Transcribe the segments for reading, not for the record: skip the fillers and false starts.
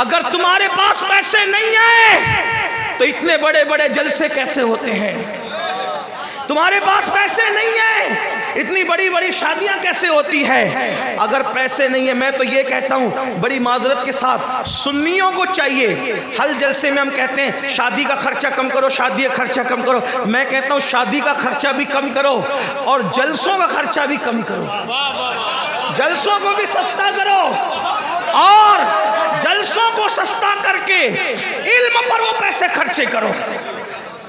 अगर तुम्हारे पास पैसे नहीं है तो इतने बड़े बड़े जलसे कैसे होते हैं? तुम्हारे पास पैसे नहीं है, इतनी बड़ी बड़ी शादियां कैसे होती है? अगर पैसे नहीं है, मैं तो ये कहता हूं बड़ी माजरत के साथ, सुन्नियों को चाहिए, हर जलसे में हम कहते हैं शादी का खर्चा कम करो, शादी का खर्चा कम करो। मैं कहता हूं शादी का खर्चा भी कम करो और जलसों का खर्चा भी कम करो, जलसों को भी सस्ता करो और जलसों को सस्ता करके इल्म पर वो पैसे खर्चे करो।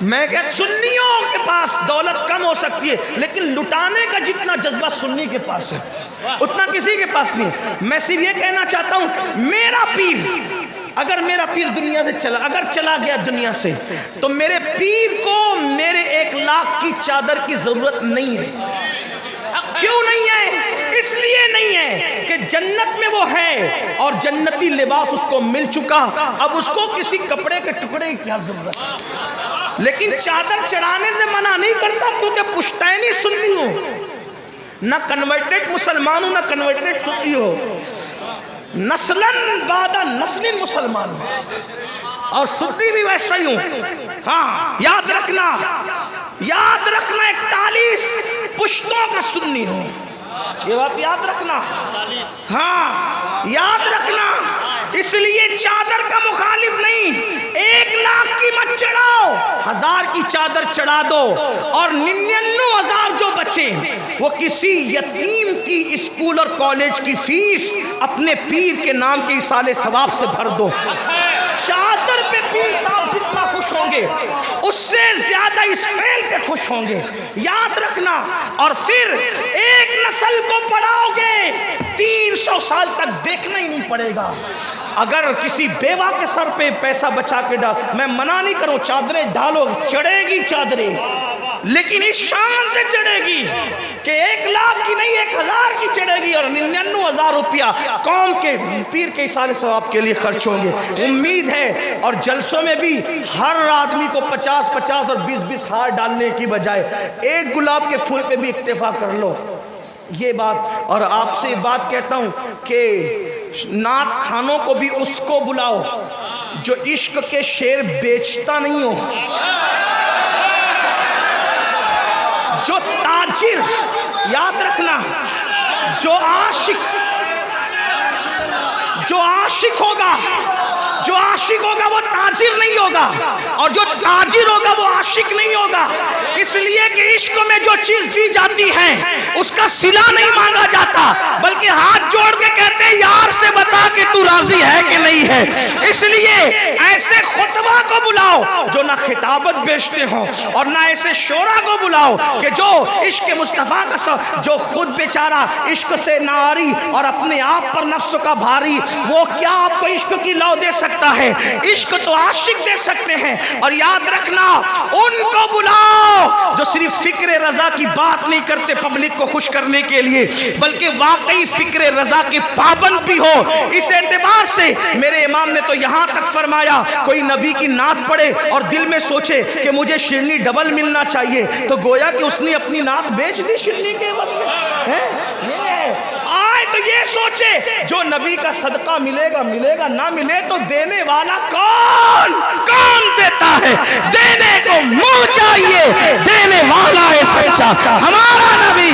मैं कहता सुन्नियों के पास दौलत कम हो सकती है, लेकिन लुटाने का जितना जज्बा सुन्नी के पास है उतना किसी के पास नहीं है। मैं सिर्फ ये कहना चाहता हूं, मेरा पीर, अगर मेरा पीर दुनिया से चला गया दुनिया से, तो मेरे पीर को मेरे 1 लाख की चादर की जरूरत नहीं है। क्यों नहीं है? इसलिए नहीं है कि जन्नत में वो है और जन्नती लिबास उसको मिल चुका, अब उसको किसी कपड़े के टुकड़े की क्या जरूरत है। लेकिन चादर चढ़ाने से मना नहीं करता, क्योंकि पुश्तैनी सुन्नी हो, ना कन्वर्टेड मुसलमान हो ना कन्वर्टेड सुन्नी हो, नस्लन बादा नस्लिन मुसलमान और सुन्नी भी वैसा ही हूं। हाँ, याद रखना 41 पुश्तों का सुन्नी हो, ये बात याद रखना। हाँ, याद रखना। इसलिए चादर का मुखालिफ नहीं, 1 लाख की मत चढ़ाओ, 1000 की चादर चढ़ा दो और 99,000 जो बचे वो किसी यतीम की स्कूल और कॉलेज की फीस अपने पीर के नाम के इसाले सवाब से भर दो। चादर पे पीर साहब जितना खुश होंगे उससे ज्यादा इस फेल पे खुश होंगे, याद रखना। और फिर एक नस्ल को पढ़ाओगे 300 साल तक देखना ही नहीं पड़ेगा। अगर किसी बेवा के सर पे पैसा बचा के डाल, मैं मना नहीं करूं, चादरें डालो, चढ़ेगी चादरें, लेकिन इस शान से चढ़ेगी कि 1 लाख की नहीं 1000 की चढ़ेगी और 99,000 रुपया कौम के पीर के इसाले सवाब के लिए खर्च होंगे। उम्मीद है। और जलसों में भी हर आदमी को 50-50 और 20-20 हार डालने की बजाय 1 गुलाब के फूल पे भी इक्तिफा कर लो, ये बात। और आपसे बात कहता हूं कि नात खानों को भी उसको बुलाओ जो इश्क के शेर बेचता नहीं हो, जो ताजिर, याद रखना, जो आशिक होगा वो ताजिर नहीं होगा, और जो ताजिर होगा वो आशिक नहीं होगा। इसलिए कि इश्क में जो चीज दी जाती है उसका सिला नहीं मांगा जाता, बल्कि हाथ जोड़ के कहते हैं यार से बता कि तू राजी है कि नहीं है। इसलिए ऐसे खुतबा को बुलाओ जो ना खिताबत बेचते हो, और ना ऐसे शोरा को बुलाओ कि जो इश्क मुस्तफा का जो खुद बेचारा इश्क से नारी और अपने आप पर नफ्स का भारी, वो क्या आपको इश्क की लौ दे सकता है? इश्क तो आशिक दे सकते हैं। और याद रखना, उनको बुलाओ जो सिर्फ फिक्र रजा की बात नहीं करते पब्लिक को खुश करने के लिए, बल्कि वाकई फिक्र रजा के पाबंद भी हो। इस एतबार से मेरे इमाम ने तो यहां तक फरमाया, कोई नबी की नात पढ़े और दिल में सोचे कि मुझे शिरनी डबल मिलना चाहिए, तो गोया कि उसने अपनी नात बेच दी शिरनी के बदले। आए तो ये सोचे जो नबी का सदका मिलेगा मिलेगा, ना मिले तो देने वाला कौन देता है? देने को मुंह चाहिए, देने वाला है सच्चा हमारा नबी।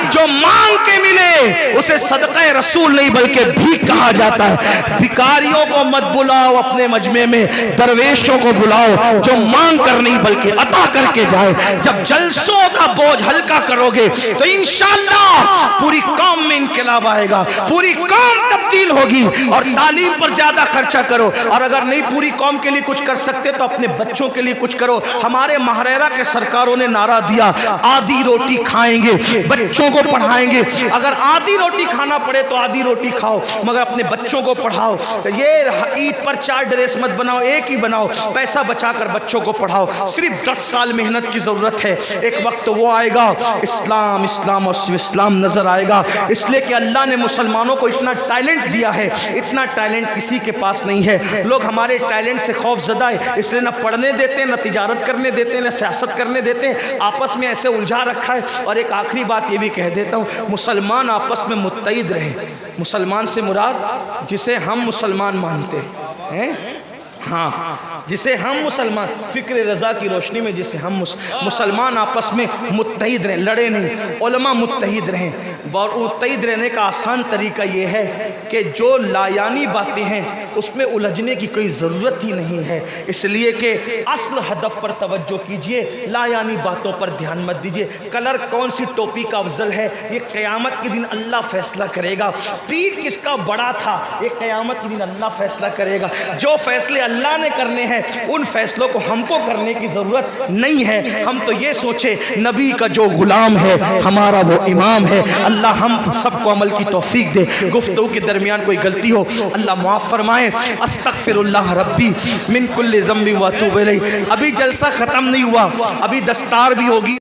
जो मांग के मिले उसे सदका रसूल नहीं बल्कि भीख कहा जाता है। भिखारियों को मत बुलाओ अपने मजमे में, दरवेशों को बुलाओ जो मांग कर नहीं बल्कि अता करके जाए। जब जलसों का बोझ हल्का करोगे तो इंशाअल्लाह पूरी कौम में इनकलाब आएगा, पूरी कौम तब्दील होगी। और तालीम पर ज्यादा खर्चा करो, और अगर नहीं पूरी कौम के लिए कुछ कर सकते तो अपने बच्चों के लिए कुछ करो। हमारे महारेरा के सरकारों ने नारा दिया, आधी रोटी खाएंगे, बच्चों को पढ़ाएंगे। अगर आधी रोटी खाना पड़े तो आधी रोटी खाओ, मगर अपने बच्चों को पढ़ाओ। ये ईद पर 4 ड्रेस मत बनाओ, एक ही बनाओ, पैसा बचाकर बच्चों को पढ़ाओ। सिर्फ 10 साल मेहनत की जरूरत है, एक वक्त वो आएगा इस्लाम इस्लाम और इस्लाम नजर आएगा। इसलिए कि अल्लाह ने मुसलमानों को इतना टैलेंट दिया है, इतना टैलेंट किसी के पास नहीं है। लोग हमारे टैलेंट से खौफ ज़दा है, इसलिए ना पढ़ पढ़ने देते, न तिजारत करने देते, न सियासत करने देते, आपस में ऐसे उलझा रखा है। और एक आखिरी बात ये भी कह देता हूँ, मुसलमान आपस में मुत्तहिद रहे। मुसलमान से मुराद जिसे हम मुसलमान मानते हैं, हाँ, जिसे हम मुसलमान, फ़िक्र रज़ा की रोशनी में जिसे हम मुसलमान आपस में मुत्तहिद रहें, लड़े नहीं, उलमा मुत्तहिद रहें। और मुत्तहिद रहने का आसान तरीका ये है कि जो लायानी बातें हैं उसमें उलझने की कोई ज़रूरत ही नहीं है, इसलिए कि असल हदफ पर तवज्जो कीजिए, लायानी बातों पर ध्यान मत दीजिए। कलर कौन सी टोपी का अफजल है, ये क़यामत के दिन अल्लाह फ़ैसला करेगा। पीर किसका बड़ा था, ये क़यामत के दिन अल्लाह फ़ैसला करेगा। जो फ़ैसले अल्लाह ने करने हैं उन फैसलों को हमको करने की ज़रूरत नहीं है। हम तो ये सोचे नबी का जो गुलाम है हमारा वो इमाम है। अल्लाह हम सबको अमल की तौफीक दे। गुफ्तगू के दरमियान कोई गलती हो अल्लाह माफ़ फरमाए। अस्तगफिरुल्लाह रब्बी मिन कुल्लि ज़म्बिन व अतूबु इलैह। अभी जलसा ख़त्म नहीं हुआ, अभी दस्तार भी होगी।